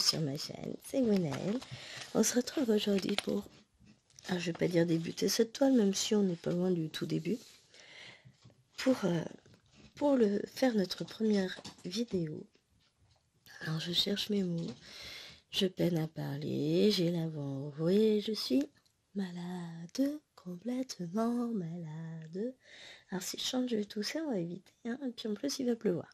sur ma chaîne, c'est Gwenaëlle. On se retrouve aujourd'hui pour, alors je vais pas dire débuter cette toile, même si on n'est pas loin du tout début, pour faire notre première vidéo. Alors je cherche mes mots, je peine à parler, j'ai la voix enrouée, je suis malade, complètement malade. Alors si je chante, je vais tousser, on va éviter, hein, et puis en plus il va pleuvoir.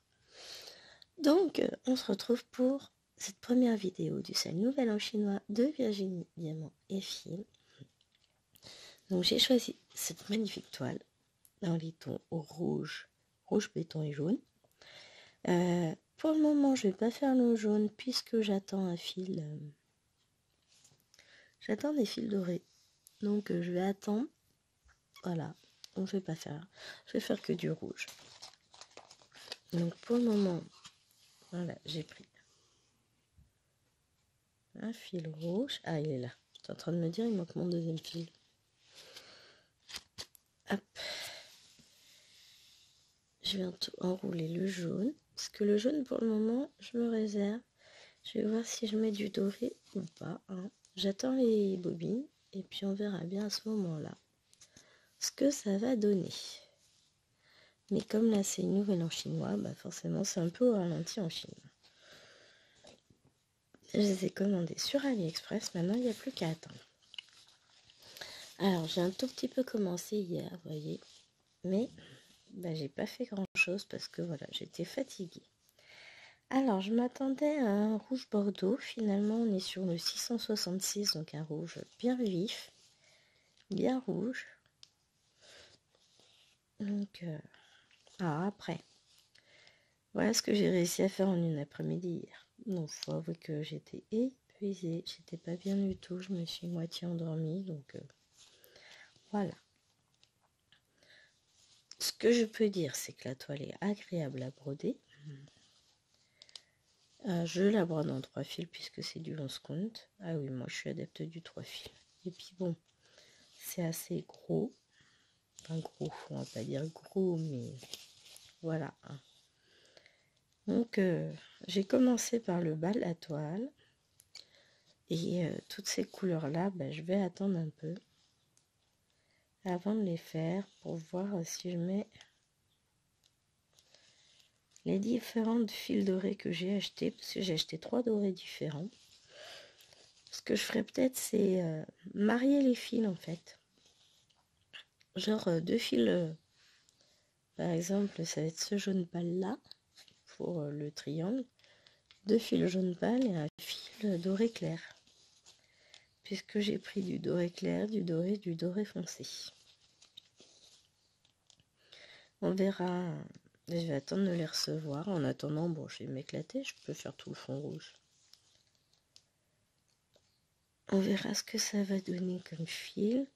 Donc, on se retrouve pour cette première vidéo du sel Nouvel An chinois de Virginie Diamant et Fil. Donc, j'ai choisi cette magnifique toile dans les tons rouge, rouge béton et jaune. Pour le moment, je ne vais pas faire le jaune puisque j'attends un fil. J'attends des fils dorés. Donc, je vais attendre. Voilà. Donc, je vais pas faire. Je vais faire que du rouge. Donc, pour le moment, voilà, j'ai pris un fil rouge. Ah, il est là. Je suis en train de me dire, il manque mon deuxième fil. Hop. Je vais enrouler le jaune. Parce que le jaune, pour le moment, je me réserve. Je vais voir si je mets du doré ou pas. Hein. J'attends les bobines. Et puis, on verra bien à ce moment-là ce que ça va donner. Mais comme là, c'est une nouvelle en chinois, bah forcément, c'est un peu au ralenti en Chine. Je les ai commandés sur AliExpress. Maintenant, il n'y a plus qu'à attendre. Alors, j'ai un tout petit peu commencé hier, vous voyez. Mais, bah, j'ai pas fait grand-chose parce que, voilà, j'étais fatiguée. Alors, je m'attendais à un rouge bordeaux. Finalement, on est sur le 666, donc un rouge bien vif, bien rouge. Donc, alors après, voilà ce que j'ai réussi à faire en une après-midi hier. Donc, faut avouer que j'étais épuisée, j'étais pas bien du tout, je me suis moitié endormie, donc voilà. Ce que je peux dire, c'est que la toile est agréable à broder. Je la brode en 3 fils puisque c'est du 11 compte. Ah oui, moi je suis adepte du 3 fils. Et puis bon, c'est assez gros. Enfin gros, on va pas dire gros, mais voilà. Donc j'ai commencé par le bas de la toile. Et toutes ces couleurs-là, bah, je vais attendre un peu avant de les faire pour voir si je mets les différentes fils dorés que j'ai achetés. Parce que j'ai acheté 3 dorés différents. Ce que je ferais peut-être, c'est marier les fils en fait. Genre 2 fils, par exemple, ça va être ce jaune pâle là, pour le triangle. 2 fils jaune pâle et un fil doré clair. Puisque j'ai pris du doré clair, du doré foncé. On verra, je vais attendre de les recevoir. En attendant, bon, je vais m'éclater, je peux faire tout le fond rouge. On verra ce que ça va donner comme fil.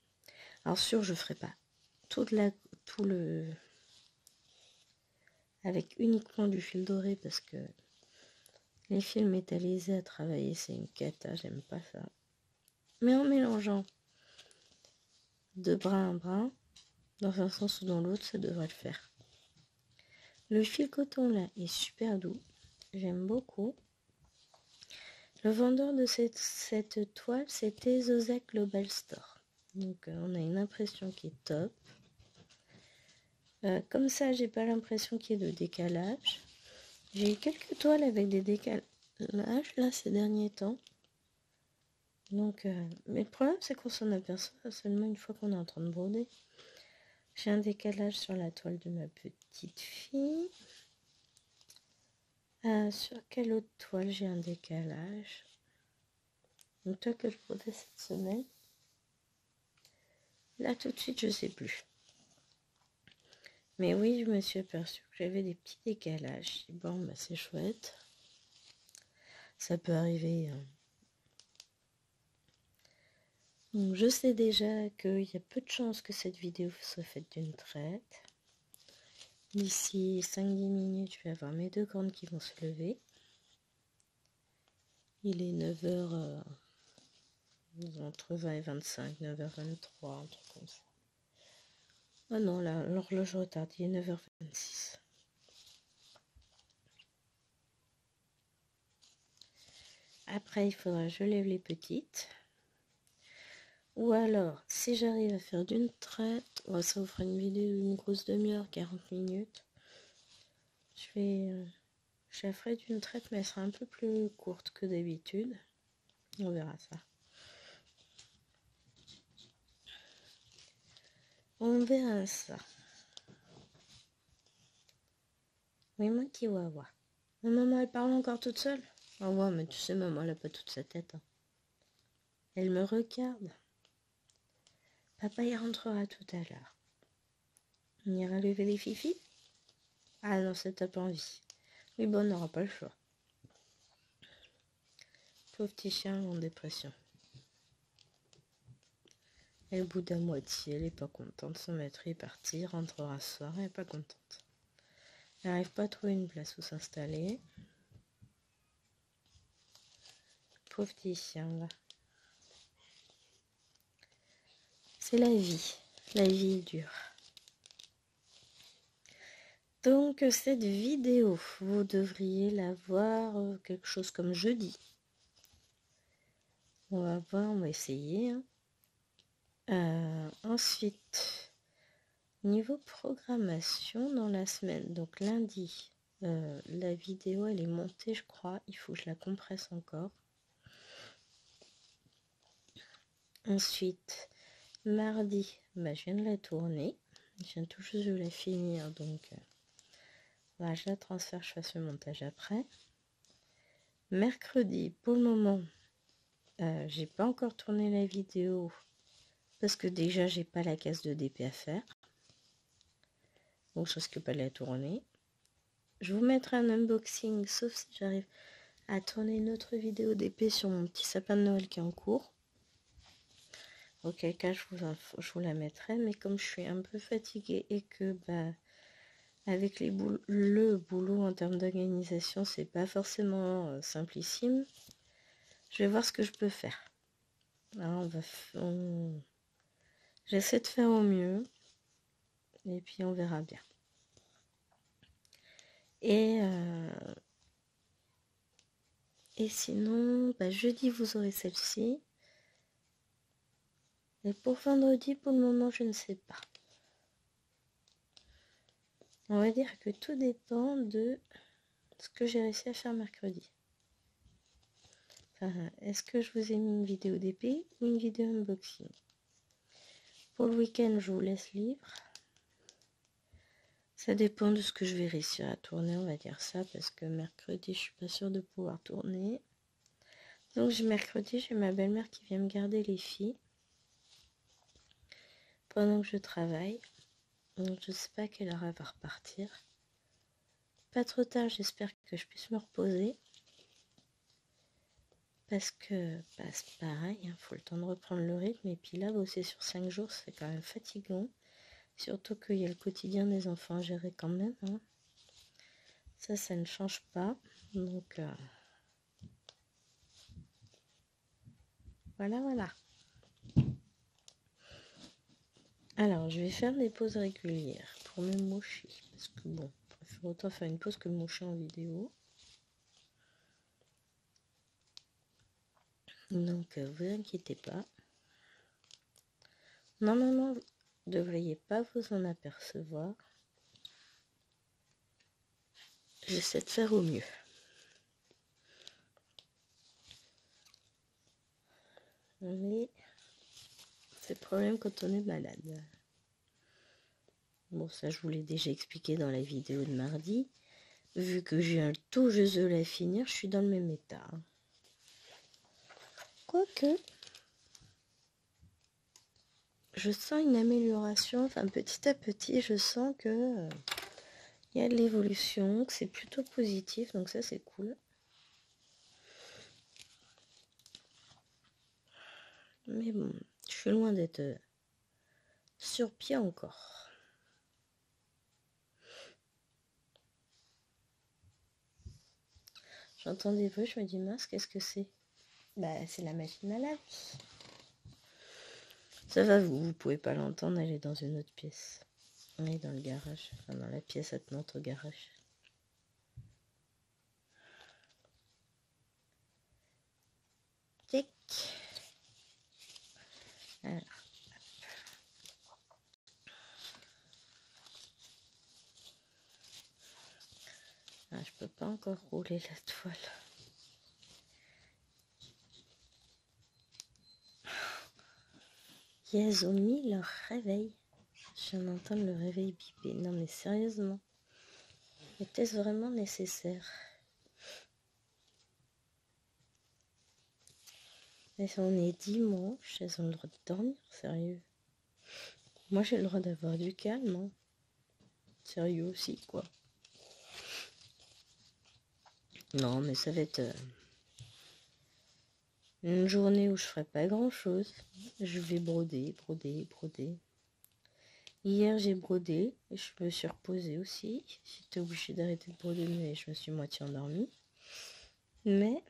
Alors sûr, je ferai pas tout le avec uniquement du fil doré parce que les fils métallisés à travailler, c'est une cata, j'aime pas ça. Mais en mélangeant de brin à brin, dans un sens ou dans l'autre, ça devrait le faire. Le fil coton là est super doux, j'aime beaucoup. Le vendeur de cette toile, c'était Zozak Global Store. Donc on a une impression qui est top. Comme ça, j'ai pas l'impression qu'il y ait de décalage. J'ai eu quelques toiles avec des décalages là ces derniers temps. Donc, mais le problème, c'est qu'on s'en aperçoit seulement une fois qu'on est en train de broder. J'ai un décalage sur la toile de ma petite fille. Sur quelle autre toile j'ai un décalage? Une toile que je brodais cette semaine. Là, tout de suite, je sais plus. Mais oui, je me suis aperçue que j'avais des petits décalages. Bon, bah c'est chouette. Ça peut arriver. Hein. Donc, je sais déjà qu'il y a peu de chances que cette vidéo soit faite d'une traite. D'ici 5-10 minutes, je vais avoir mes 2 cornes qui vont se lever. Il est 9h, entre 20 et 25, 9h23, un truc comme ça. Oh non, là, l'horloge retarde, il est 9h26. Après, il faudra que je lève les petites. Ou alors, si j'arrive à faire d'une traite, ça vous fera une vidéo d'une grosse demi-heure, 40 minutes. Je la ferai d'une traite, mais elle sera un peu plus courte que d'habitude. On verra ça. On verra ça. Oui, moi qui vois. Ma maman, elle parle encore toute seule. Ah ouais, mais tu sais, maman, elle a pas toute sa tête. Hein. Elle me regarde. Papa, il rentrera tout à l'heure. On ira lever les fifis? Ah non, ça t'a pas envie. Oui, bon, on n'aura pas le choix. Pauvre petit chien en dépression. Elle boude à moitié, elle est pas contente. Son maître est parti, il rentrera ce soir, elle est pas contente. Elle n'arrive pas à trouver une place où s'installer. Pauvre petit chien, là. C'est la vie. La vie est dure. Donc, cette vidéo, vous devriez la voir quelque chose comme jeudi. On va voir, on va essayer. Hein. Ensuite, niveau programmation dans la semaine, donc lundi, la vidéo elle est montée, je crois. Il faut que je la compresse encore. Ensuite, mardi, je viens de la tourner. Je viens tout juste de la finir, donc voilà, je la transfère, je fasse le montage après. Mercredi, pour le moment, j'ai pas encore tourné la vidéo parce que déjà j'ai pas la case de DP à faire. Donc je risque pas de la tourner. Je vous mettrai un unboxing, sauf si j'arrive à tourner une autre vidéo d'épée sur mon petit sapin de Noël qui est en cours. Auquel cas je vous la mettrai, mais comme je suis un peu fatiguée et que avec le boulot en termes d'organisation c'est pas forcément simplissime, je vais voir ce que je peux faire. Alors j'essaie de faire au mieux et puis on verra bien. Et sinon, jeudi vous aurez celle-ci. Et pour vendredi, pour le moment, je ne sais pas. On va dire que tout dépend de ce que j'ai réussi à faire mercredi. Enfin, est-ce que je vous ai mis une vidéo d'épée ou une vidéo unboxing? Pour le week-end, je vous laisse libre. Ça dépend de ce que je vais réussir à tourner, on va dire ça, parce que mercredi, je suis pas sûre de pouvoir tourner. Donc mercredi, j'ai ma belle-mère qui vient me garder les filles pendant que je travaille. Donc je sais pas à quelle heure elle va repartir. Pas trop tard, j'espère que je puisse me reposer. Parce que c'est pareil, il faut le temps de reprendre le rythme. Et puis là, bosser sur 5 jours, c'est quand même fatigant. Surtout qu'il y a le quotidien des enfants à gérer quand même. Hein. Ça ne change pas. Donc voilà. Alors, je vais faire des pauses régulières pour me moucher. Parce que bon, je préfère autant faire une pause que me moucher en vidéo. Donc, vous inquiétez pas. Normalement, vous ne devriez pas vous en apercevoir. J'essaie de faire au mieux. Mais c'est le problème quand on est malade. Bon, ça je vous l'ai déjà expliqué dans la vidéo de mardi. Vu que j'ai un tout juste de la finir, je suis dans le même état. Quoique, je sens une amélioration. Enfin, petit à petit, je sens que il y a de l'évolution, que c'est plutôt positif. Donc ça, c'est cool. Mais bon, je suis loin d'être sur pied encore. J'entends des bruits, je me dis mince, qu'est-ce que c'est? C'est la machine à laver. Ça va, vous pouvez pas l'entendre, elle est dans une autre pièce. Elle est dans le garage, enfin dans la pièce attenante au garage. avec. Alors. Ah, je peux pas encore rouler la toile. Ils ont mis leur réveil. Je viens d'entendre le réveil biper. Non mais sérieusement. Était-ce vraiment nécessaire? Mais on est dimanche, elles ont le droit de dormir, sérieux. Moi j'ai le droit d'avoir du calme, hein. Sérieux aussi, quoi. Non mais ça va être une journée où je ferai pas grand chose. Je vais broder. Hier j'ai brodé, et je me suis reposée aussi. J'étais obligée d'arrêter de broder, mais je me suis moitié endormie. Mais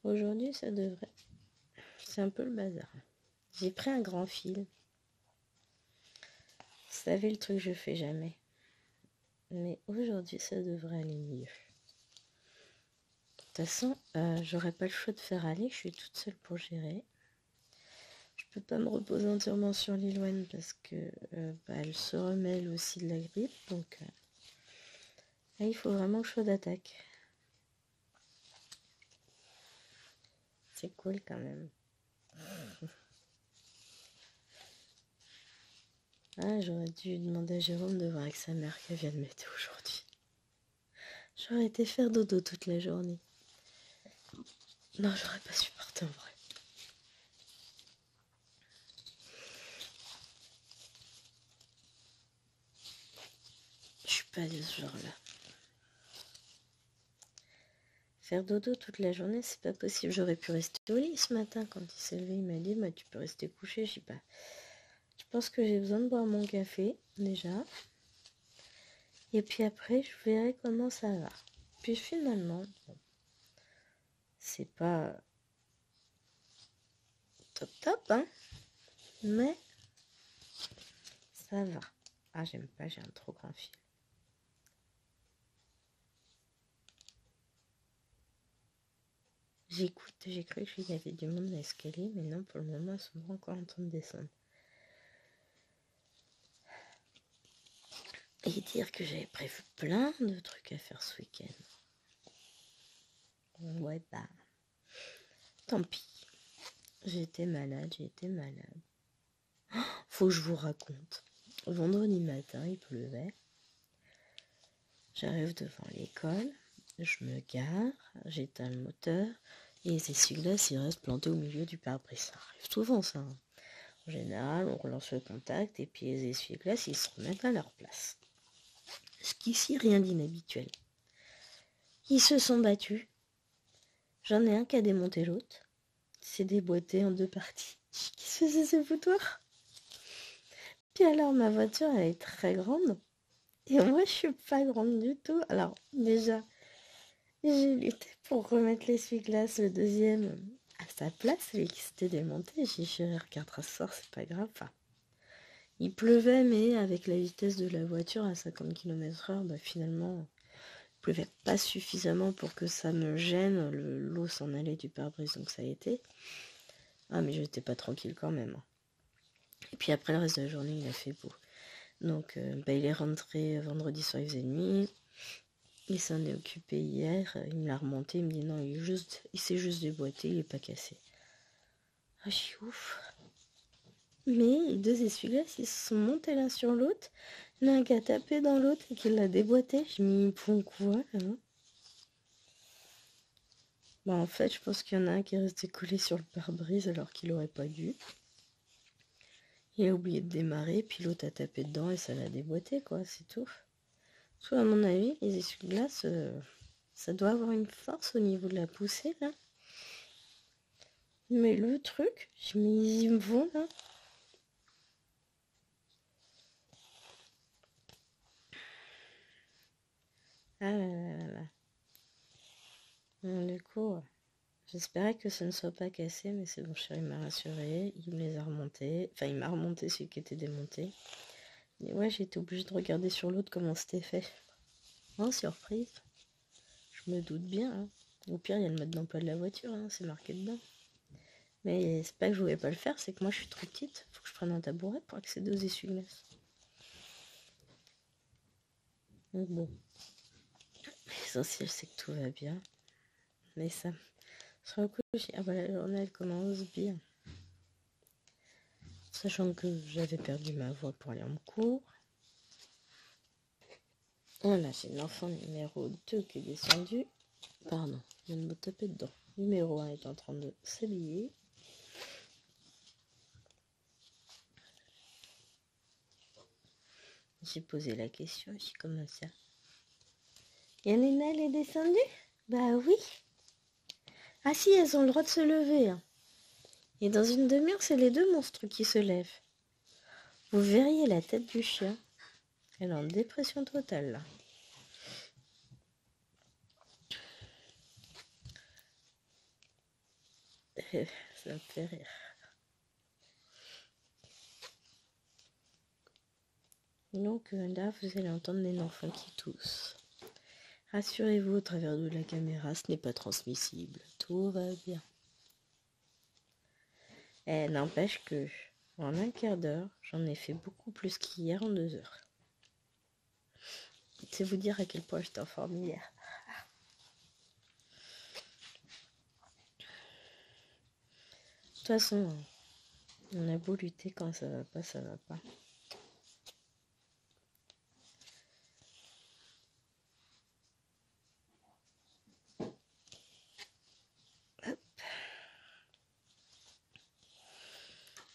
aujourd'hui ça devrait. C'est un peu le bazar. J'ai pris un grand fil. Vous savez le truc que je fais jamais. Mais aujourd'hui ça devrait aller mieux. De toute façon, j'aurais pas le choix de faire aller. Je suis toute seule pour gérer. Je peux pas me reposer entièrement sur Lilouane parce que elle se remet aussi de la grippe. Donc là, il faut vraiment que je sois d'attaque. C'est cool quand même. Ah, j'aurais dû demander à Jérôme de voir avec sa mère qu'elle vient de m'aider aujourd'hui. J'aurais été faire dodo toute la journée. Non, j'aurais pas supporté en vrai. Je suis pas de ce genre-là. Faire dodo toute la journée, c'est pas possible. J'aurais pu rester au lit ce matin quand il s'est levé. Il m'a dit, bah, tu peux rester couché. Je sais pas. Je pense que j'ai besoin de boire mon café déjà. Et puis après, je verrai comment ça va. Puis finalement, bon, c'est pas top, hein. Mais ça va. Ah, j'aime pas, j'ai un trop grand fil. J'écoute, j'ai cru qu'il y avait du monde à l'escalier, mais non, pour le moment, ils sont pas encore en train de descendre. Et dire que j'avais prévu plein de trucs à faire ce week-end. Ouais, bah, tant pis. J'ai été malade. Faut que je vous raconte. Vendredi matin, il pleuvait. J'arrive devant l'école, je me gare, j'éteins le moteur, et les essuie-glaces, ils restent plantés au milieu du pare-brise. Ça arrive souvent, ça. Hein. En général, on relance le contact, et puis les essuie-glaces, ils se remettent à leur place. Ce qu'ici, rien d'inhabituel. Ils se sont battus. J'en ai un qui a démonté l'autre. C'est déboîté en deux parties. Qu'est-ce que c'est ce foutoir? Puis alors, ma voiture, elle est très grande. Et moi, je suis pas grande du tout. Alors, déjà, j'ai lutté pour remettre l'essuie-glace, le deuxième, à sa place, celui qui s'était démonté. J'ai dit, chérie, regardera ce soir, c'est pas grave. Enfin, il pleuvait, mais avec la vitesse de la voiture à 50 km/h, bah, finalement, il pleuvait pas suffisamment pour que ça me gêne. L'eau s'en allait du pare-brise, donc ça a été. Ah, mais j'étais pas tranquille quand même. Et puis après, le reste de la journée, il a fait beau. Donc, il est rentré vendredi soir, il faisait nuit. Il s'en est occupé hier, il me l'a remonté, il me dit non, il s'est juste déboîté, il est pas cassé. Ah, je suis ouf. Mais les deux essuie-glaces, ils se sont montés l'un sur l'autre. L'un qui a tapé dans l'autre et qui l'a déboîté. Je me dis, ils font quoi là? Bah en fait, je pense qu'il y en a un qui est resté collé sur le pare-brise alors qu'il aurait pas dû. Il a oublié de démarrer, puis l'autre a tapé dedans et ça l'a déboîté, quoi, c'est tout. Soit à mon avis, les essuie-glaces, ça doit avoir une force au niveau de la poussée, là. Mais le truc, ils me vont, là. Ah là là là là. Du coup, j'espérais que ça ne soit pas cassé, mais c'est bon, chéri m'a rassuré. Il me les a remontés. Enfin, il m'a remonté celui qui était démonté. Et ouais, j'ai été obligée de regarder sur l'autre comment c'était fait. Oh, surprise. Je me doute bien. Hein. Au pire, il y a le mode d'emploi de la voiture, hein, c'est marqué dedans. Mais c'est pas que je voulais pas le faire, c'est que moi je suis trop petite. Faut que je prenne un tabouret pour accéder aux essuie-glaces. Donc bon, l'essentiel c'est que tout va bien. Mais ça, sur le coup, ah bah la journée elle commence bien. Sachant que j'avais perdu ma voix pour aller en cours. Voilà, j'ai l'enfant numéro 2 qui est descendu. Pardon, je viens de me taper dedans. Numéro 1 est en train de s'habiller. J'ai posé la question, j'ai comment ça. Yalena, elle est descendue? Bah oui. Ah si, elles ont le droit de se lever. Hein. Et dans une demi-heure, c'est les deux monstres qui se lèvent. Vous verriez la tête du chien. Elle est en dépression totale là. Ça me fait rire. Donc là, vous allez entendre les enfants qui toussent. Rassurez-vous, au travers de la caméra, ce n'est pas transmissible. Tout va bien. Et n'empêche que, en un quart d'heure, j'en ai fait beaucoup plus qu'hier en 2 heures. C'est vous dire à quel point j'étais en forme hier. De toute façon, on a beau lutter, quand ça va pas, ça va pas. Hop.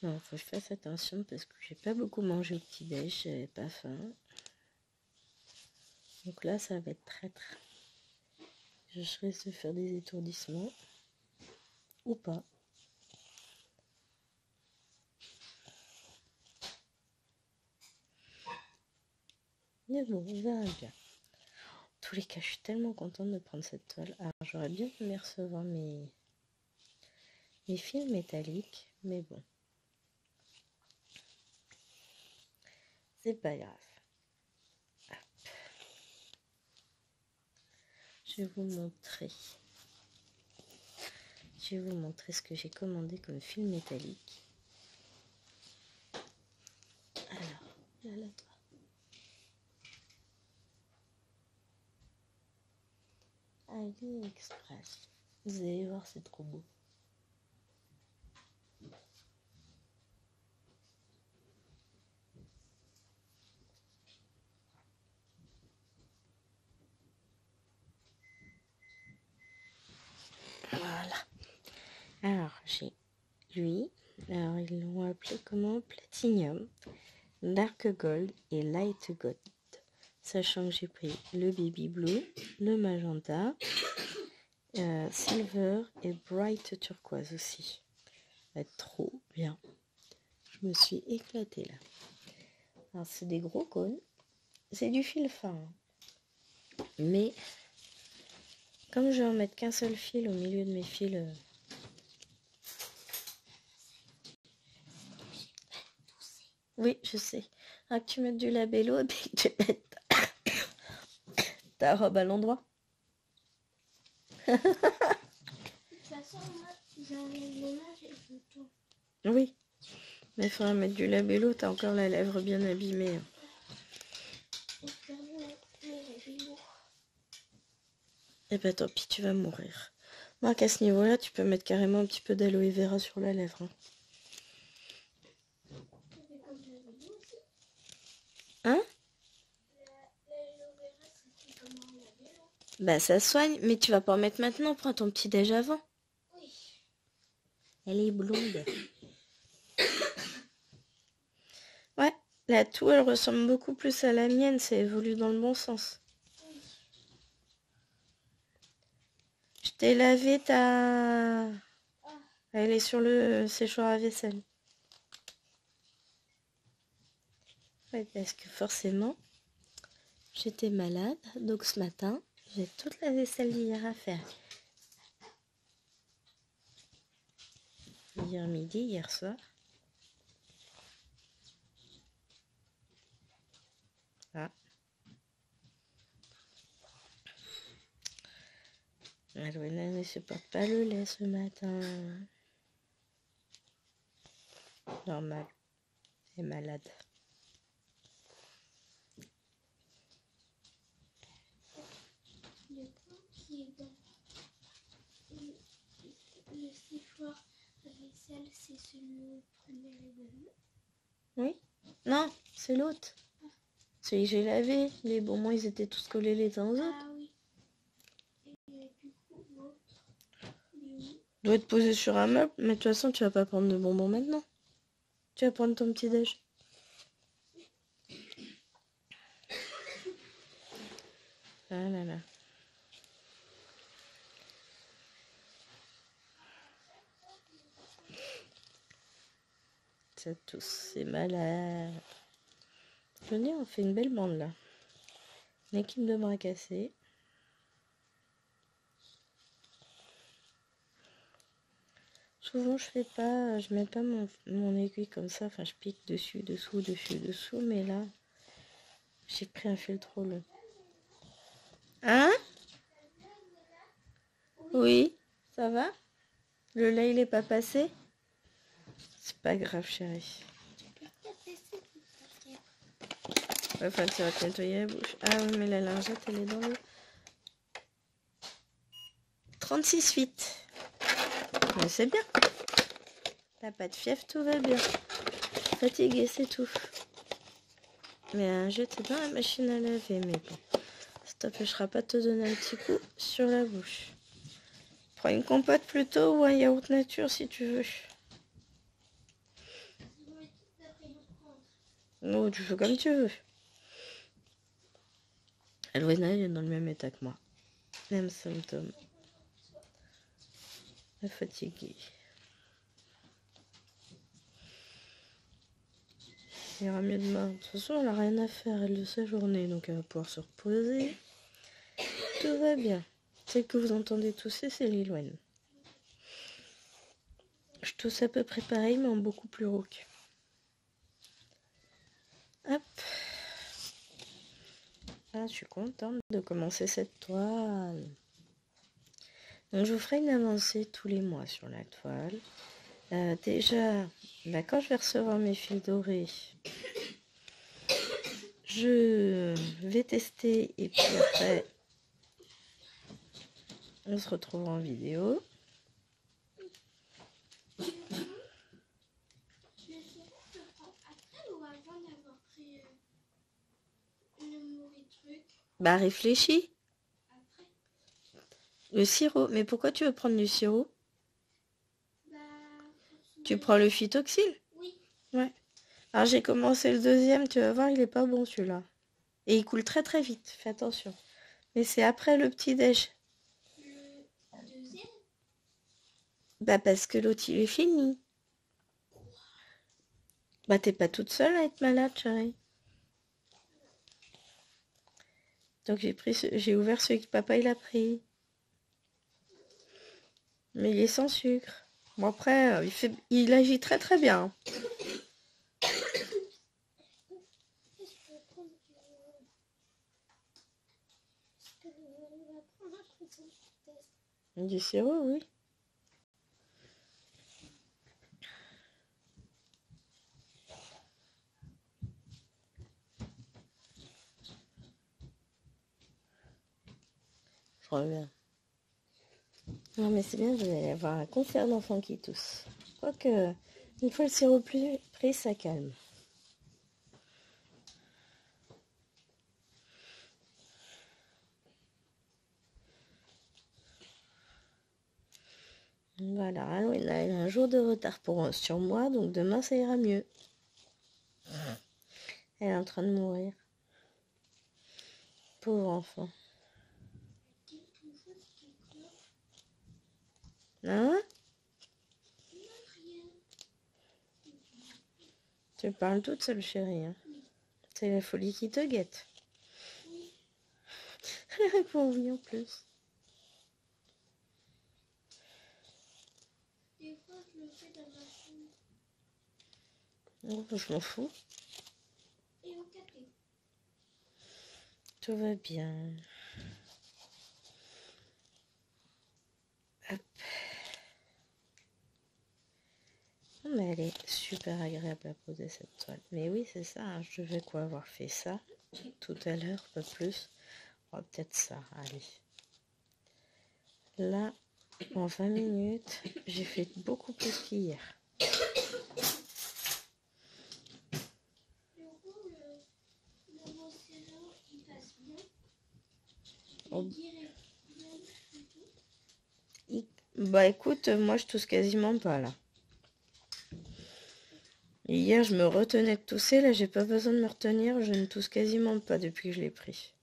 Non, faut que je fasse attention parce que j'ai pas beaucoup mangé au petit-déj, j'avais pas faim. Donc là, ça va être traître. Je risque de faire des étourdissements. Ou pas. Mais bon, on verra bien. En tous les cas, je suis tellement contente de prendre cette toile. Alors, j'aurais bien aimé recevoir mes fils métalliques, mais bon. C'est pas grave. Hop. Je vais vous montrer. Je vais vous montrer ce que j'ai commandé comme fil métallique. Alors, là, toi. AliExpress. Vous allez voir, c'est trop beau. Voilà. Alors, j'ai lui. Alors, ils l'ont appelé comment? Platinum, Dark Gold et Light Gold. Sachant que j'ai pris le Baby Blue, le Magenta, Silver et Bright Turquoise aussi. Ça va être trop bien. Je me suis éclatée là. Alors, c'est des gros cônes. C'est du fil fin. Hein. Mais, comme je vais en mettre qu'un seul fil au milieu de mes fils... Oui, je sais. Ah, que tu mettes du labello et puis que tu mettes ta robe à l'endroit. De toute façon, moi, j'enlève l'image et je tourne. Oui. Mais il faudra mettre du labello, t'as encore la lèvre bien abîmée. Et bah tant pis, tu vas mourir. Marc, à ce niveau-là, tu peux mettre carrément un petit peu d'aloe vera sur la lèvre. Hein? Bah ça soigne, mais tu vas pas en mettre maintenant, prends ton petit déj avant. Oui. Elle est blonde. Ouais, la toux, elle ressemble beaucoup plus à la mienne, ça évolue dans le bon sens. Oui. Je t'ai lavé ta... Elle est sur le séchoir à vaisselle. Ouais, parce que forcément, j'étais malade, donc ce matin, j'ai toute la vaisselle d'hier à faire. Hier midi, hier soir. Ah. Alwena ne supporte pas le lait ce matin. Normal. Elle est malade. Le point qui est dans le séchoir à vaisselle, c'est celui où on prenait les bonbons. Oui? Non, c'est l'autre. Celui que j'ai lavé. Les bonbons, ils étaient tous collés les uns aux autres. Ah oui. Et du coup, l'autre, Doit être posé sur un meuble, mais de toute façon, tu vas pas prendre de bonbons maintenant. Tu vas prendre ton petit déj. Ah là là. Ça tous, c'est malade. Venez, on fait une belle bande là. Une équipe de bras cassés. Souvent je mets pas mon aiguille comme ça, enfin je pique dessus, dessous, mais là, j'ai pris un fil trop long. Hein? Oui, ça va? Le lait il est pas passé? C'est pas grave chérie. Ouais, enfin tu vas te nettoyer la bouche. Ah oui mais la lingette elle est dans l'eau. 36,8. Mais c'est bien. T'as pas de fièvre, tout va bien. Fatigué, c'est tout. Mais j'étais dans la machine à laver, mais bon. Ça t'empêchera pas de te donner un petit coup sur la bouche. Prends une compote plutôt ou un yaourt nature si tu veux. Non, tu fais comme tu veux. Alwena, elle est dans le même état que moi. Même symptôme. Elle est fatiguée. Il ira mieux demain. De toute façon, elle n'a rien à faire elle de sa journée, donc elle va pouvoir se reposer. Tout va bien. Celle que vous entendez tousser, c'est Lilwen. Je tousse à peu près pareil, mais en beaucoup plus rauque. Hop. Ah, je suis contente de commencer cette toile. Donc, je vous ferai une avancée tous les mois sur la toile. Déjà, quand je vais recevoir mes fils dorés, je vais tester et puis après, on se retrouve en vidéo. Bah réfléchis. Le sirop. Mais pourquoi tu veux prendre du sirop? Tu prends le phytoxyl? Oui. Ouais. Alors j'ai commencé le deuxième, tu vas voir, il est pas bon celui-là. Et il coule très très vite, fais attention. Mais c'est après le petit-déj. Le deuxième? Bah parce que l'autre il est fini. Bah t'es pas toute seule à être malade, chérie. Donc j'ai ouvert celui que papa il a pris. Mais il est sans sucre. Bon après, il agit très très bien. Du sirop, oui. Je reviens. Non mais c'est bien, vous allez avoir un concert d'enfants qui toussent. Quoique, une fois le sirop pris, ça calme. Voilà, Halloween a un jour de retard sur moi, donc demain ça ira mieux. Elle est en train de mourir. Pauvre enfant. Hein? Tu parles toute seule, chérie. Hein? C'est la folie qui te guette. Elle répond oui en plus. Des fois, je le fais dans ma chambre. Oh, je m'en fous. Et au café. Tout va bien. mais elle est super agréable à poser cette toile. Mais oui, c'est ça, hein, je devais quoi avoir fait ça tout à l'heure, pas plus. Oh, peut-être ça, allez. Là, en 20 minutes, j'ai fait beaucoup plus qu'hier. Du coup, le mot saison, il passe bien. Oh. Il dirait bien du tout. Bah écoute, moi je tousse quasiment pas là. Hier, je me retenais de tousser, là j'ai pas besoin de me retenir, je ne tousse quasiment pas depuis que je l'ai pris.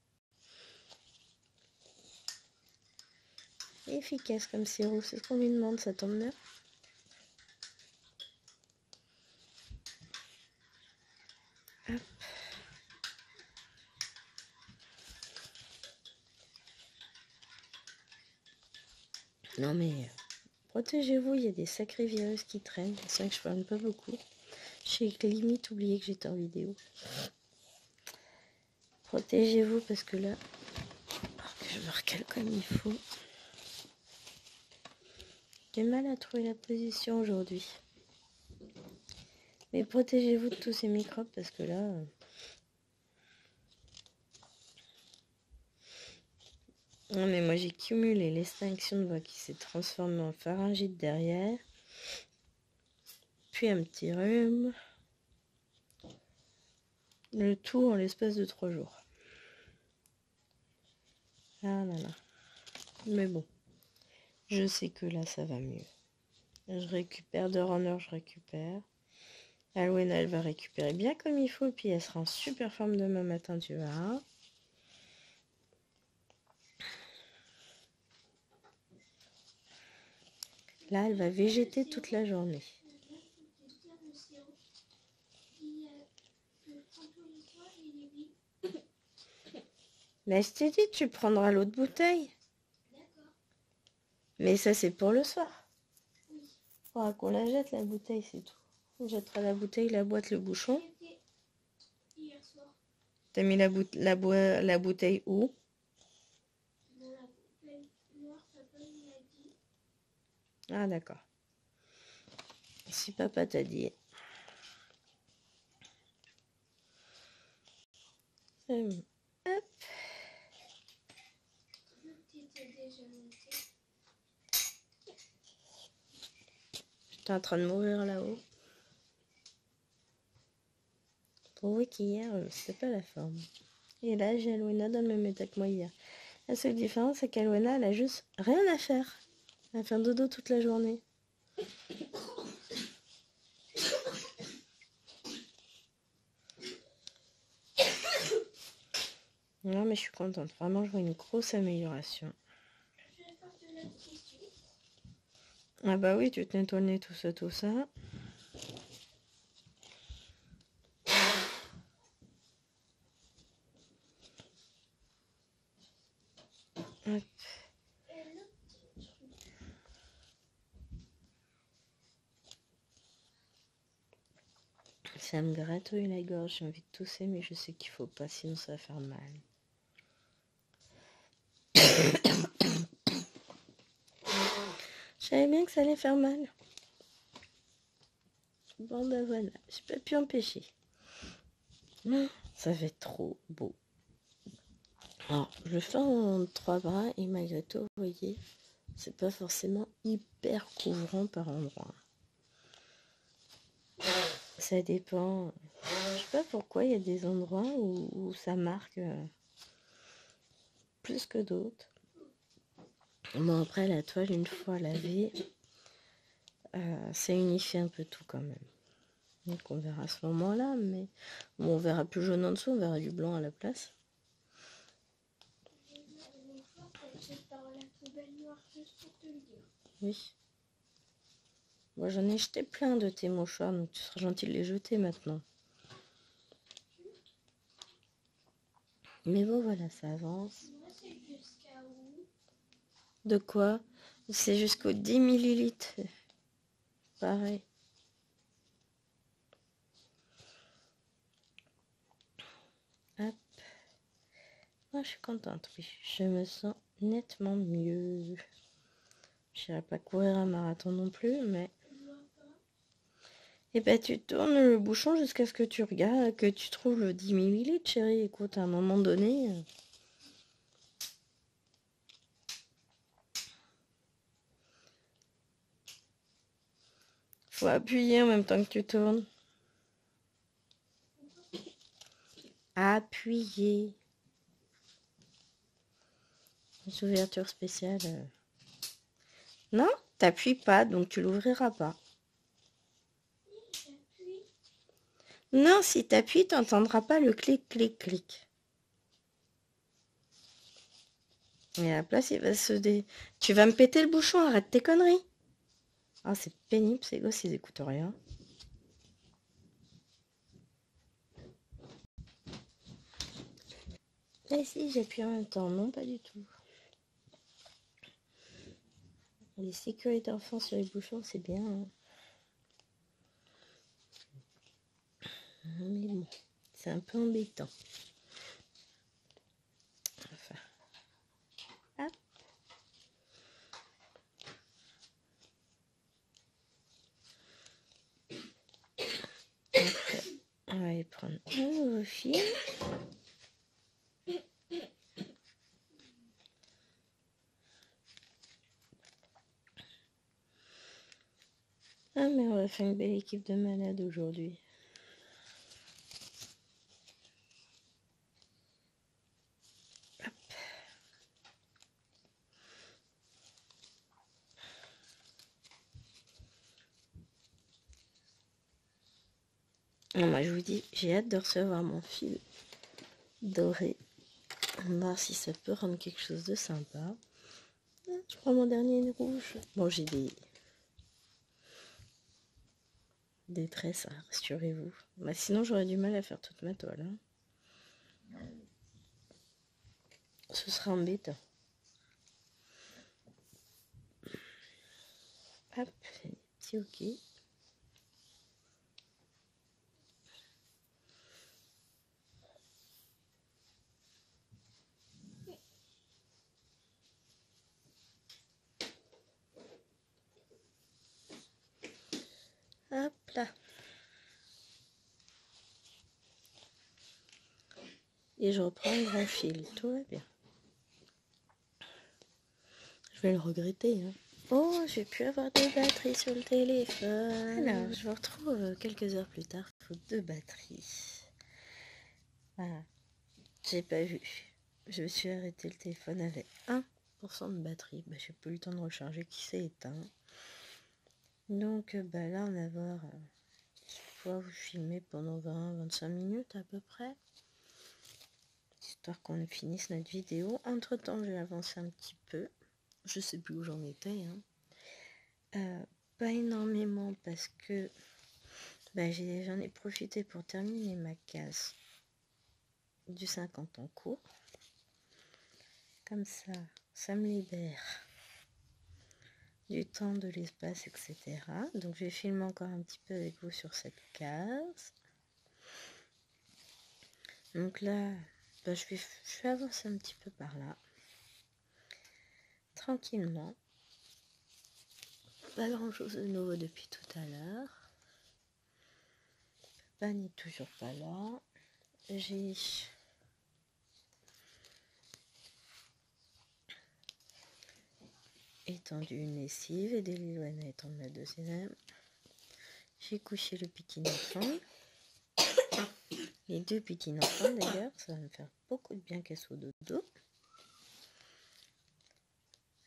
Efficace comme sirop, c'est ce qu'on lui demande, ça tombe bien. Hop. Non mais protégez-vous, il y a des sacrés virus qui traînent, c'est vrai que je parle pas beaucoup. J'ai limite oublié que j'étais en vidéo. Protégez-vous parce que là, que je me recale comme il faut. J'ai mal à trouver la position aujourd'hui. Mais protégez-vous de tous ces microbes parce que là... Non mais moi j'ai cumulé l'extinction de voix qui s'est transformée en pharyngite derrière. Puis un petit rhume. Le tout en l'espace de 3 jours. Ah là là. Mais bon. Je sais que là ça va mieux. Je récupère d'heure en heure, je récupère. Alwena elle va récupérer bien comme il faut. Et puis elle sera en super forme demain matin, tu verras. Là elle va végéter toute la journée. Mais je t'ai dit, tu prendras l'autre bouteille. D'accord. Mais ça, c'est pour le soir. Il faudra qu'on la jette, la bouteille, c'est tout. On jettera la bouteille, la boîte, le bouchon. Hier soir. T'as mis la bouteille où? Dans la poubelle noire, papa m'a dit. Ah, d'accord. Si papa t'a dit. C'est bon. Hop. J'étais en train de mourir là-haut. Pour vous qu'hier, c'était pas la forme. Et là, j'ai Alwena dans le même état que moi hier. La seule différence, c'est qu'Alwena, elle a juste rien à faire. Elle va faire dodo toute la journée. Non, mais je suis contente. Vraiment, je vois une grosse amélioration. Je vais faire de la question. Ah bah oui, tu te nettoies le nez, tout ça, tout ça. Hop. Ça me gratouille la gorge, j'ai envie de tousser, mais je sais qu'il faut pas, sinon ça va faire mal. Je savais bien que ça allait faire mal. Bon ben voilà, j'ai pas pu empêcher. Ça fait trop beau. Alors, je le fais en 3 bras et malgré tout, vous voyez, c'est pas forcément hyper couvrant par endroit. Ça dépend. Je sais pas pourquoi il y a des endroits où ça marque plus que d'autres. Bon, après, la toile, une fois lavée, ça unifie un peu tout quand même. Donc on verra à ce moment-là, mais bon, on verra plus jaune en dessous, on verra du blanc à la place. Oui. Moi j'en ai jeté plein de tes mouchoirs, donc tu seras gentil de les jeter maintenant. Mais bon voilà, ça avance. De quoi? C'est jusqu'aux 10 millilitres. Pareil. Hop. Moi je suis contente, oui. Je me sens nettement mieux. Je n'irai pas courir un marathon non plus, mais... Et ben tu tournes le bouchon jusqu'à ce que tu regardes, que tu trouves le 10 millilitres, chérie. Écoute, à un moment donné... faut appuyer en même temps que tu tournes. Appuyer. Une ouverture spéciale. Non, t'appuies pas, donc tu l'ouvriras pas. Non, si t'appuies, t'entendras pas le clic, clic, clic. Et à la place, il va se dé... Tu vas me péter le bouchon, arrête tes conneries. Ah, c'est pénible, ces gosses, ils écoutent rien. Et si, j'appuie en même temps. Non, pas du tout. Les sécurités enfants sur les bouchons, c'est bien. Hein. Mais bon, c'est un peu embêtant. Enfin, hop. Après, on va aller prendre un nouveau fil. Ah, mais on va faire une belle équipe de malades aujourd'hui. Non, moi, je vous dis, j'ai hâte de recevoir mon fil doré. On va voir si ça peut rendre quelque chose de sympa. Je prends mon dernier rouge. Bon, j'ai des tresses, hein, rassurez-vous. Bah, sinon, j'aurais du mal à faire toute ma toile. Hein. Ce sera embêtant. Hop, petit ok. Hop là. Et je reprends le grand fil. Tout va bien. Je vais le regretter. Hein. Oh, j'ai pu avoir de batterie sur le téléphone. Alors, je vous retrouve quelques heures plus tard, faute de batterie. Voilà. J'ai pas vu. Je me suis arrêté, le téléphone avait 1% de batterie. Bah, j'ai pas eu le temps de recharger, qui s'est éteint. Donc, bah, là, on va voir. Je vais vous filmer pendant 20-25 minutes à peu près. Histoire qu'on finisse notre vidéo. Entre temps, j'ai avancé un petit peu. Je sais plus où j'en étais. Hein. Pas énormément parce que bah, j'en ai profité pour terminer ma case du 50 en cours. Comme ça me libère du temps, de l'espace, etc. Donc je vais filmer encore un petit peu avec vous sur cette case. Donc là, bah, je vais avancer un petit peu par là. Tranquillement. Pas grand chose de nouveau depuis tout à l'heure. Papa n'est toujours pas là. J'ai étendu une lessive, aidé Liliane à étendre la deuxième. J'ai couché le petit enfant. Les deux petits enfants d'ailleurs, ça va me faire beaucoup de bien qu'elles soient au dodo.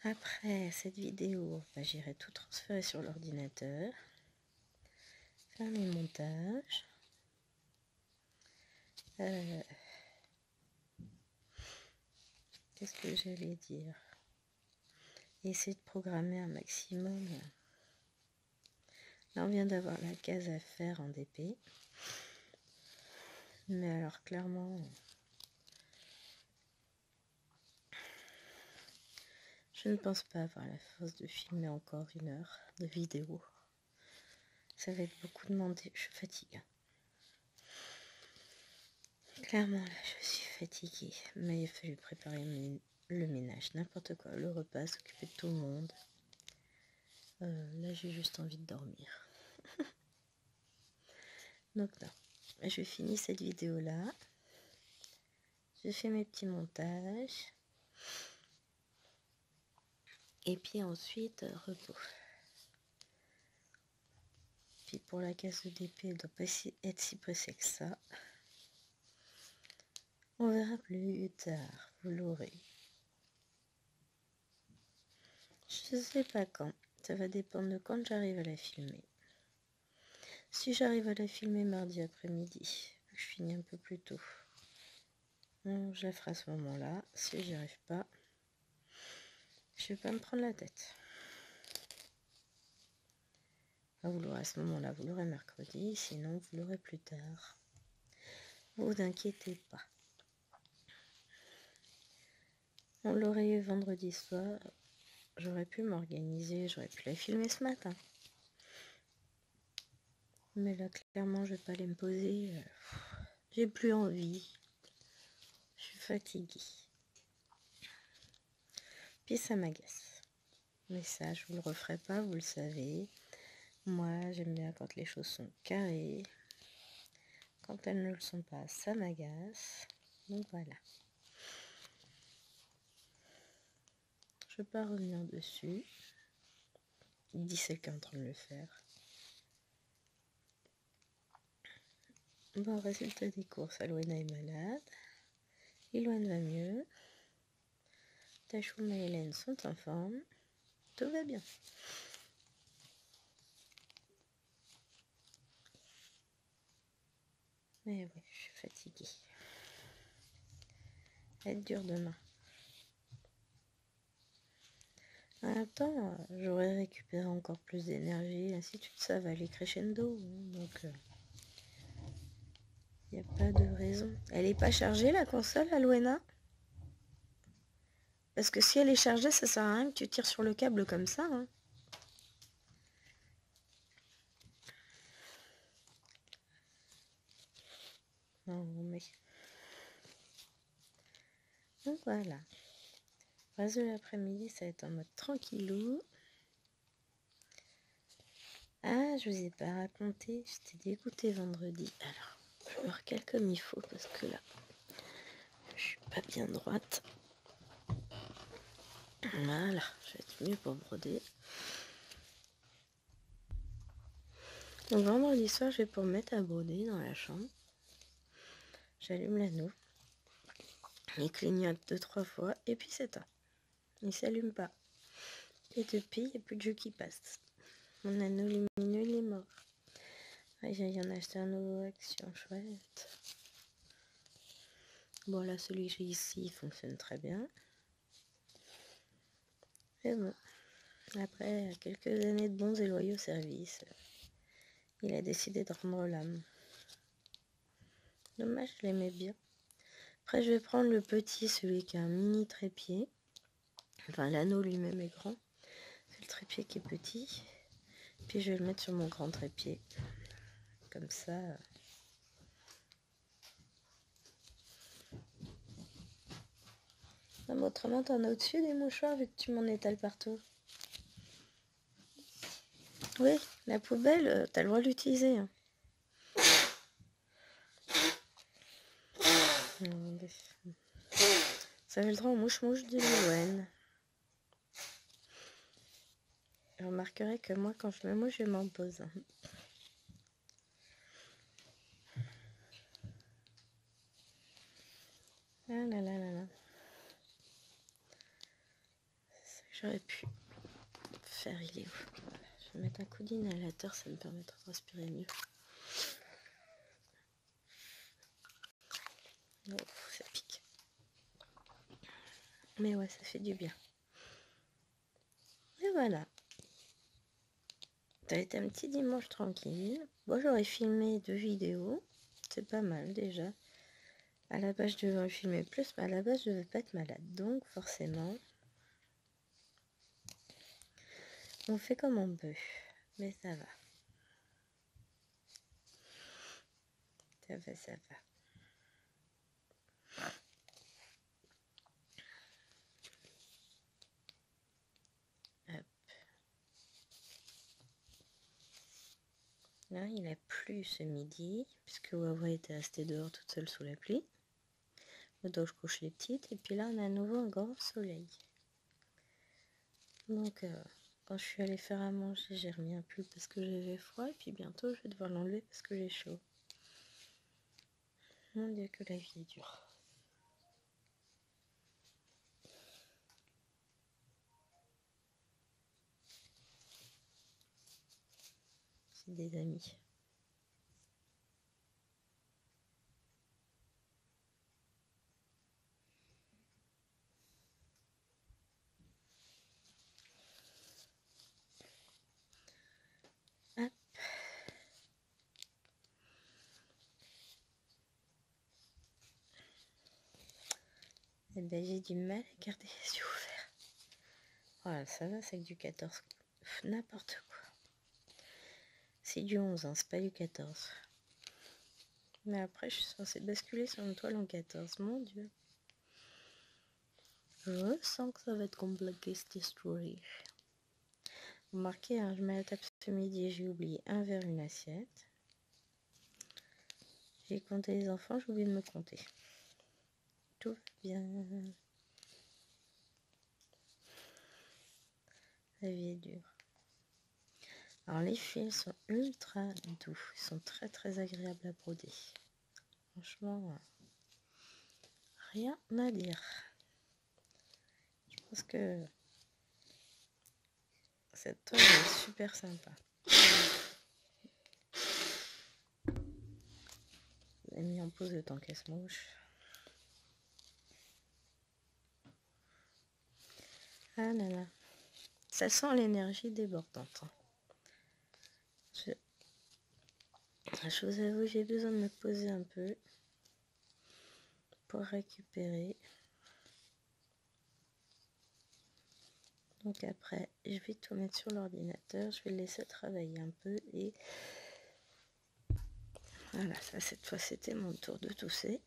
Après cette vidéo, bah, j'irai tout transférer sur l'ordinateur, faire mes montages. Qu'est-ce que j'allais dire? Essayer de programmer un maximum. Là, on vient d'avoir la case à faire en DP. Mais alors, clairement, je ne pense pas avoir la force de filmer encore 1 heure de vidéo. Ça va être beaucoup demandé. Je suis fatiguée. Clairement, là, je suis fatiguée. Mais il a fallu préparer le ménage, n'importe quoi. Le repas, s'occuper de tout le monde. Là, j'ai juste envie de dormir. Donc non, je finis cette vidéo-là. Je fais mes petits montages. Et puis ensuite, repos. Puis pour la casse d'épée, elle ne doit pas être si pressée que ça. On verra plus tard, vous l'aurez. Je ne sais pas quand, ça va dépendre de quand j'arrive à la filmer. Si j'arrive à la filmer mardi après-midi, je finis un peu plus tôt. Je la ferai à ce moment-là. Si j'y arrive pas, je vais pas me prendre la tête. Vous l'aurez à ce moment-là, vous l'aurez mercredi, sinon vous l'aurez plus tard. Vous inquiétez pas. On l'aurait eu vendredi soir, j'aurais pu m'organiser, j'aurais pu la filmer ce matin. Mais là, clairement, je vais pas aller me poser. J'ai plus envie. Je suis fatiguée. Puis ça m'agace. Mais ça, je vous le referai pas, vous le savez. Moi, j'aime bien quand les choses sont carrées. Quand elles ne le sont pas, ça m'agace. Donc voilà. Je ne vais pas revenir dessus. Il dit c'est quelqu'un en train de le faire. Bon, résultat des courses, Alwena est malade. Iloane va mieux. Tachoum et Hélène sont en forme. Tout va bien. Mais oui, je suis fatiguée. Ça va être dur demain. En même temps, j'aurais récupéré encore plus d'énergie. Ainsi de suite, ça va aller crescendo. Donc, il n'y a pas de raison. Elle n'est pas chargée, la console, Alwena? Parce que si elle est chargée, ça sert à rien que tu tires sur le câble comme ça. Hein. Non, mais... Donc voilà. Le reste de l'après-midi, ça va être en mode tranquillou. Ah, je vous ai pas raconté. J'étais dégoûtée vendredi. Alors, je me recale comme il faut parce que là, je suis pas bien droite. Voilà, je vais être mieux pour broder. Donc vendredi soir, je vais pour me mettre à broder dans la chambre. J'allume l'anneau. Il clignote 2-3 fois et puis c'est tout. Il s'allume pas. Et depuis, il n'y a plus de jeu qui passe. Mon anneau lumineux, il est mort. Il y en a acheté un nouveau Action, chouette. Bon là, celui que j'ai ici, il fonctionne très bien. Et bon, après quelques années de bons et loyaux services, il a décidé de rendre l'âme. Dommage, je l'aimais bien. Après, je vais prendre le petit, celui qui a un mini trépied. Enfin, l'anneau lui-même est grand. C'est le trépied qui est petit. Puis je vais le mettre sur mon grand trépied. Comme ça. Non, mais autrement, t'en as au-dessus des mouchoirs vu que tu m'en étales partout. Oui, la poubelle, t'as le droit de l'utiliser. Hein. Ça fait le droit aux mouche-mouche de Lilouane. Vous remarquerez que moi, quand je me mouche, je m'en pose. Ah là là là là. C'est ça que j'aurais pu faire, il est où? Voilà. Je vais mettre un coup d'inhalateur, ça me permettra de respirer mieux. Oh, ça pique. Mais ouais, ça fait du bien. Et voilà. Ça a été un petit dimanche tranquille. Bon, j'aurais filmé 2 vidéos. C'est pas mal déjà. À la base, je devais en filmer plus, mais à la base, je devais pas être malade. Donc, forcément, on fait comme on peut. Mais ça va. Ça va, ça va. Hop. Là, il a plu. plu ce midi, puisque Wawa était restée dehors toute seule sous la pluie. Donc je couche les petites, et puis là on a à nouveau un grand soleil. Donc quand je suis allée faire à manger, j'ai remis un pull parce que j'avais froid, et puis bientôt je vais devoir l'enlever parce que j'ai chaud. Mon Dieu que la vie est dure. C'est des amis. Hop. Et ben j'ai du mal à garder les yeux ouverts. Voilà, ça va, c'est que du 14. N'importe quoi. C'est du 11, hein, c'est pas du 14. Mais après, je suis censée basculer sur une toile en 14. Mon Dieu. Je sens que ça va être compliqué cette histoire. Remarquez, hein, je mets la table ce midi, j'ai oublié un verre, une assiette. J'ai compté les enfants, j'ai oublié de me compter. Tout va bien. La vie est dure. Alors les fils sont ultra doux. Ils sont très très agréables à broder. Franchement, rien à dire. Je pense que cette toile est super sympa. Je l'ai mis en pause le temps qu'elle se mouche. Ah là là. Ça sent l'énergie débordante. Je vous avoue, j'ai besoin de me poser un peu pour récupérer. Donc après, je vais tout mettre sur l'ordinateur. Je vais le laisser travailler un peu. Et voilà, ça cette fois c'était mon tour de tousser.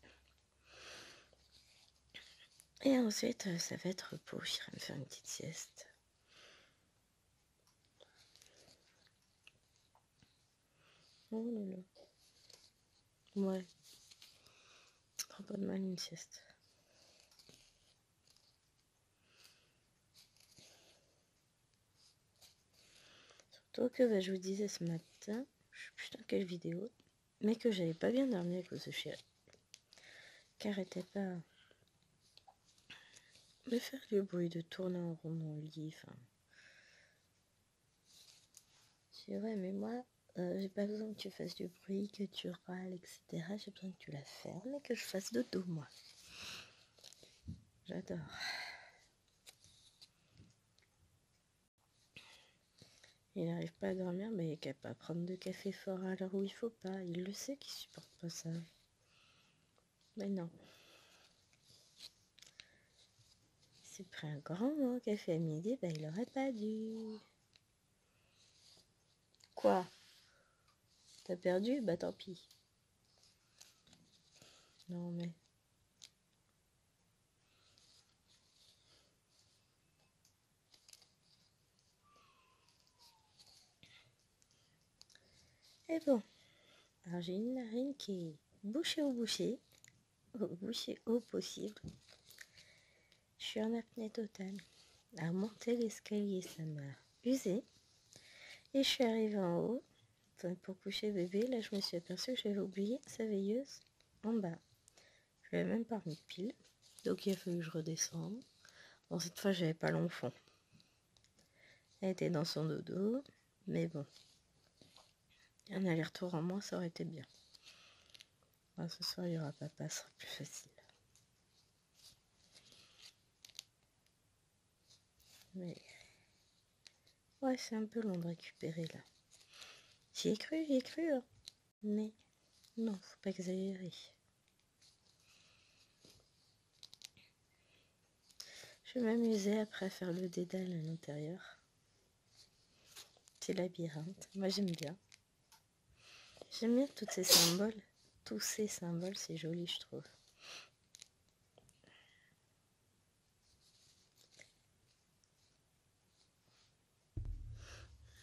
Et ensuite, ça va être repos. J'irai me faire une petite sieste. Oh là là. Ouais. Trop pas de mal une sieste. Surtout que je vous disais ce matin, je sais plus dans quelle vidéo, mais que j'avais pas bien dormi à cause de Chéri. Qui arrêtait pas de faire du bruit, de tourner en rond dans le lit. Enfin. C'est vrai, mais moi, j'ai pas besoin que tu fasses du bruit, que tu râles, etc. J'ai besoin que tu la fermes et que je fasse dodo, moi. J'adore. Il n'arrive pas à dormir, mais il n'est qu'à pas prendre de café fort à l'heure où il faut pas. Il le sait qu'il supporte pas ça. Mais non. Il s'est pris un grand café à midi, bah il aurait pas dû. Quoi? T'as perdu? Bah tant pis. Non mais... Et bon. Alors j'ai une narine qui est bouchée au possible. Je suis en apnée totale. À monter l'escalier, ça m'a usé. Et je suis arrivée en haut. Pour coucher bébé, là je me suis aperçue que j'avais oublié sa veilleuse en bas. Je l'avais même pas remis pile. Donc il a fallu que je redescende. Bon, cette fois j'avais pas l'enfant. Elle était dans son dodo. Mais bon. Un aller-retour en moins, ça aurait été bien. Enfin, ce soir il y aura papa, ce sera plus facile. Mais... ouais, c'est un peu long de récupérer là. J'y ai cru, hein. Mais non, faut pas exagérer. Je vais m'amuser après à faire le dédale à l'intérieur. Petit labyrinthe. Moi j'aime bien. J'aime bien tous ces symboles. Tous ces symboles, c'est joli, je trouve.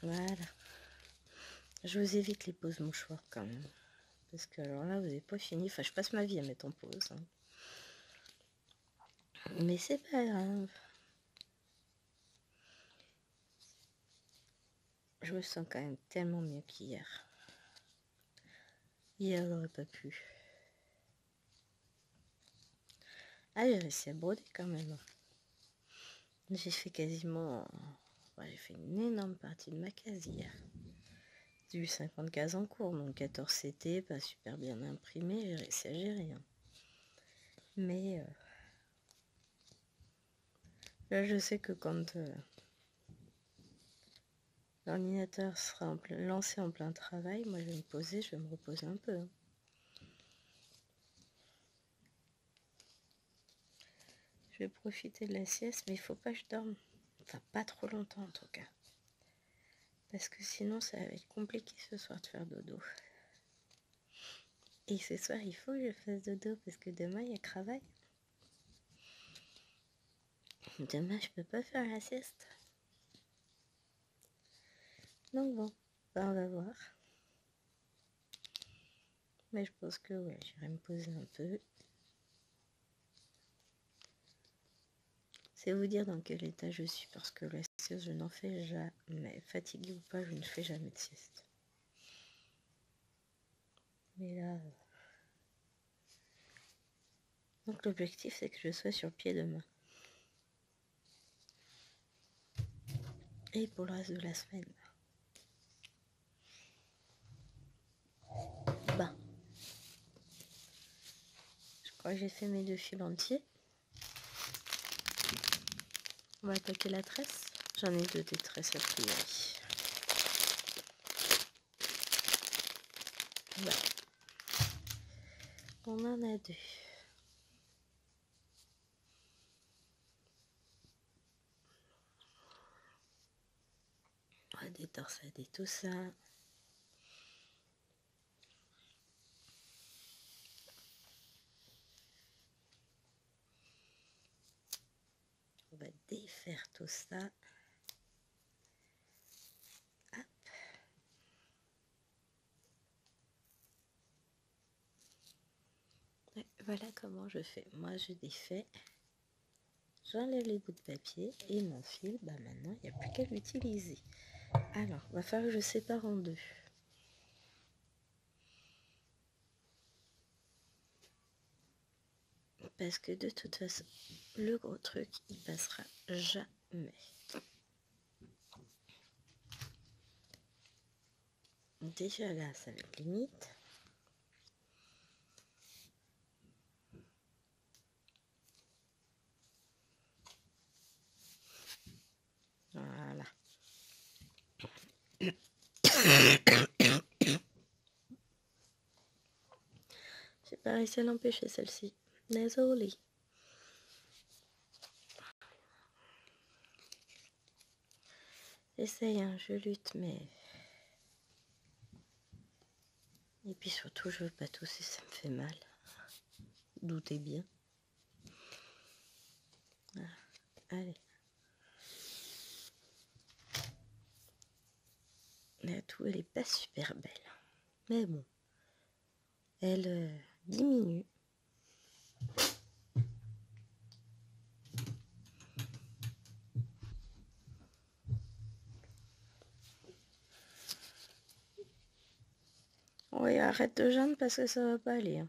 Voilà. Je vous évite les pauses mouchoirs quand même. Parce que alors là, vous n'avez pas fini. Enfin, je passe ma vie à mettre en pause. Hein. Mais c'est pas grave. Je me sens quand même tellement mieux qu'hier. Hier, j'aurais pas pu. Ah, j'ai réussi à broder quand même. J'ai fait quasiment... Ouais, j'ai fait une énorme partie de ma case hier. J'ai eu 50 cases en cours, donc 14 CT, pas super bien imprimé, j'ai réussi à gérer. Hein. Mais là, je sais que quand l'ordinateur sera lancé en plein travail, moi je vais me poser, je vais me reposer un peu. Hein. Je vais profiter de la sieste, mais il faut pas que je dorme. Enfin, pas trop longtemps en tout cas. Parce que sinon, ça va être compliqué ce soir de faire dodo. Et ce soir, il faut que je fasse dodo parce que demain, il y a travail. Demain, je peux pas faire la sieste. Donc bon, ben, on va voir. Mais je pense que ouais, j'irai me poser un peu. C'est vous dire dans quel état je suis parce que la sieste, je n'en fais jamais. Fatiguée ou pas, je ne fais jamais de sieste. Mais là... Donc l'objectif, c'est que je sois sur pied demain. Et pour le reste de la semaine. Ben, je crois que j'ai fait mes 2 fils entiers. On va attaquer la tresse. J'en ai 2 des tresses a priori. Voilà. On en a 2. On va détorsader tout ça. On va défaire tout ça. Hop. Ouais, voilà comment je fais. Moi, je défais. J'enlève les bouts de papier et mon fil, bah maintenant, il n'y a plus qu'à l'utiliser. Alors, il va falloir que je sépare en 2. Parce que de toute façon, le gros truc, il passera jamais. Déjà là, ça va être limite. Voilà. J'ai pas réussi à l'empêcher celle-ci. Désolée. J'essaye, hein, je lutte, mais... Et puis surtout, je veux pas tousser, ça me fait mal. Doutez bien. Voilà. Allez. La toux, elle est pas super belle. Mais bon. Elle diminue. Oui, arrête de geindre parce que ça va pas aller. Hein.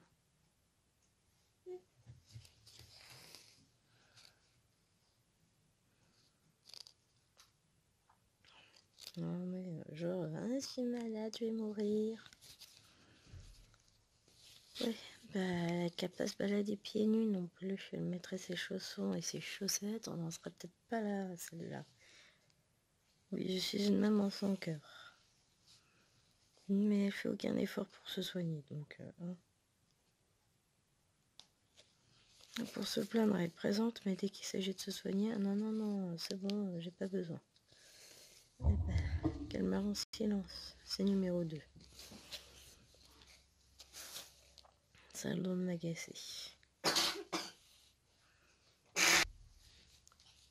Non mais genre, je suis malade, je vais mourir. Ouais, bah elle n'a qu'à pas se balader pieds nus non plus. Elle mettrait ses chaussons et ses chaussettes, on n'en serait peut-être pas là, celle-là. Oui, je suis une maman sans cœur. Mais elle fait aucun effort pour se soigner, donc... Hein. Pour se plaindre, elle est présente, mais dès qu'il s'agit de se soigner, non, non, non, c'est bon, j'ai pas besoin. Eh ben, qu'elle meurt en silence, c'est numéro 2. Ça a le don de m'agacer.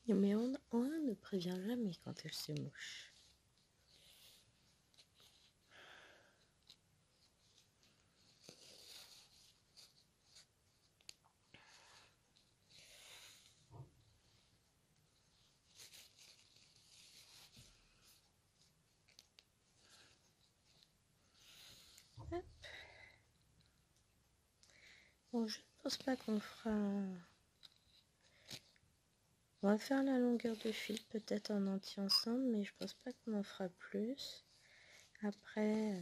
Mais on ne prévient jamais quand elle se mouche. Bon, je pense pas qu'on fera... On va faire la longueur de fil peut-être en entier ensemble, mais je pense pas qu'on en fera plus. Après,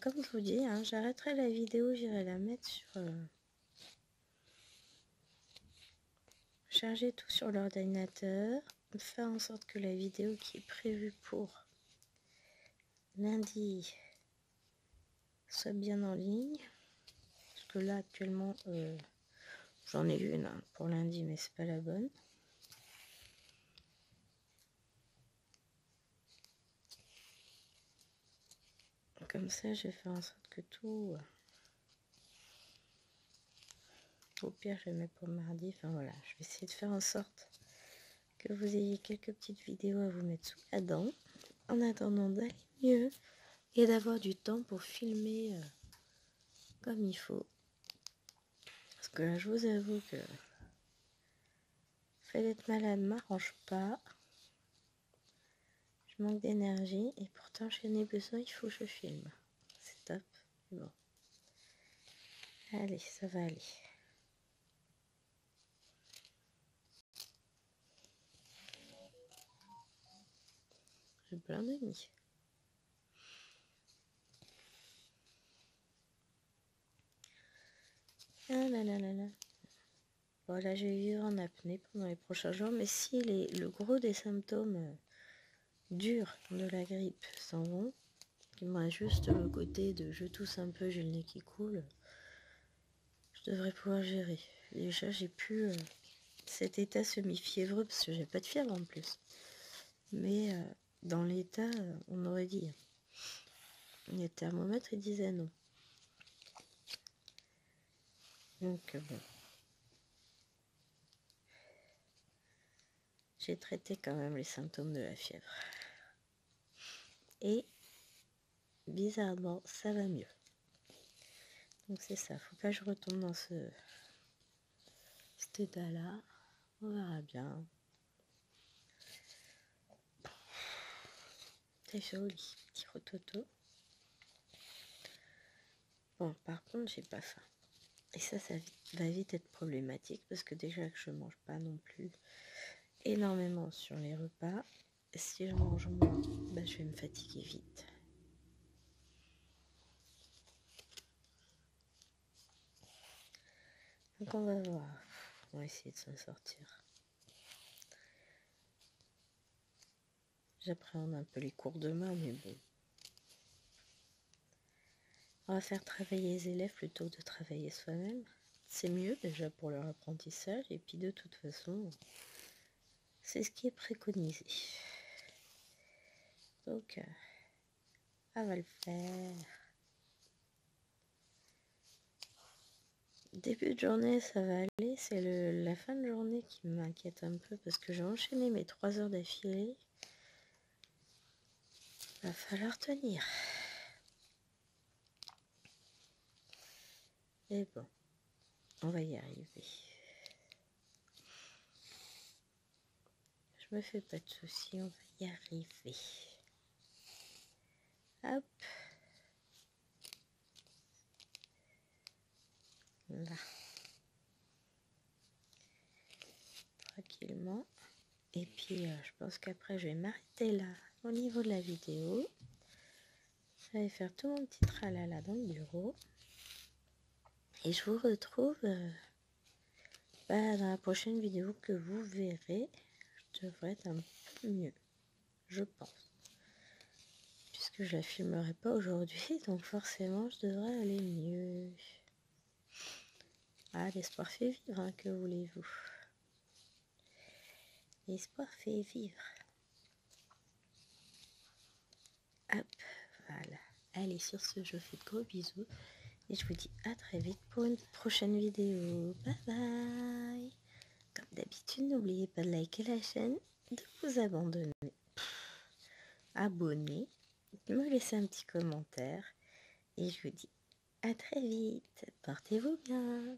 comme je vous dis, hein, j'arrêterai la vidéo, j'irai la mettre sur... charger tout sur l'ordinateur, faire en sorte que la vidéo qui est prévue pour lundi soit bien en ligne. Parce que là, actuellement, j'en ai une hein, pour lundi, mais c'est pas la bonne. Comme ça, je vais faire en sorte que tout... au pire, je vais mettre pour mardi. Enfin voilà, je vais essayer de faire en sorte que vous ayez quelques petites vidéos à vous mettre sous la dent. En attendant d'aller mieux et d'avoir du temps pour filmer comme il faut. Parce que là, je vous avoue que le fait d'être malade m'arrange pas. Je manque d'énergie et pourtant j'en ai besoin, il faut que je filme. C'est top. Bon. Allez, ça va aller. J'ai plein d'amis. Ah là là là là. Voilà, je vais vivre en apnée pendant les prochains jours. Mais si le gros des symptômes durs de la grippe s'en vont, il me reste juste le côté de je tousse un peu, j'ai le nez qui coule, je devrais pouvoir gérer. Déjà, j'ai plus cet état semi-fiévreux parce que j'ai pas de fièvre en plus. Mais dans l'état, on aurait dit. Le thermomètre, il disait non. Donc bon. J'ai traité quand même les symptômes de la fièvre. Et bizarrement, ça va mieux. Donc c'est ça, faut pas que je retombe dans cet état-là. On verra bien. C'est joli, petit rototo. Bon, par contre, j'ai pas faim. Et ça va vite être problématique parce que déjà que je mange pas non plus énormément sur les repas. Si je mange moins, je vais me fatiguer vite. Donc on va voir. On va essayer de s'en sortir. J'appréhende un peu les cours demain, mais bon. On va faire travailler les élèves plutôt que de travailler soi-même. C'est mieux déjà pour leur apprentissage. Et puis de toute façon, c'est ce qui est préconisé. Donc, on va le faire. Début de journée, ça va aller. C'est la fin de journée qui m'inquiète un peu parce que j'ai enchaîné mes 3 heures d'affilée. Va falloir tenir. Et bon, on va y arriver. Je me fais pas de soucis, on va y arriver. Hop. Là. Tranquillement. Et puis, je pense qu'après, je vais m'arrêter là au niveau de la vidéo. Je vais faire tout mon petit tralala dans le bureau. Et je vous retrouve dans la prochaine vidéo que vous verrez. Je devrais être un peu mieux, je pense. Puisque je la filmerai pas aujourd'hui, donc forcément, je devrais aller mieux. Ah, l'espoir fait vivre, hein, que voulez-vous? L'espoir fait vivre. Hop, voilà. Allez, sur ce, je vous fais de gros bisous. Et je vous dis à très vite pour une prochaine vidéo. Bye bye. Comme d'habitude, n'oubliez pas de liker la chaîne, de vous abonner, de me laisser un petit commentaire. Et je vous dis à très vite. Portez-vous bien.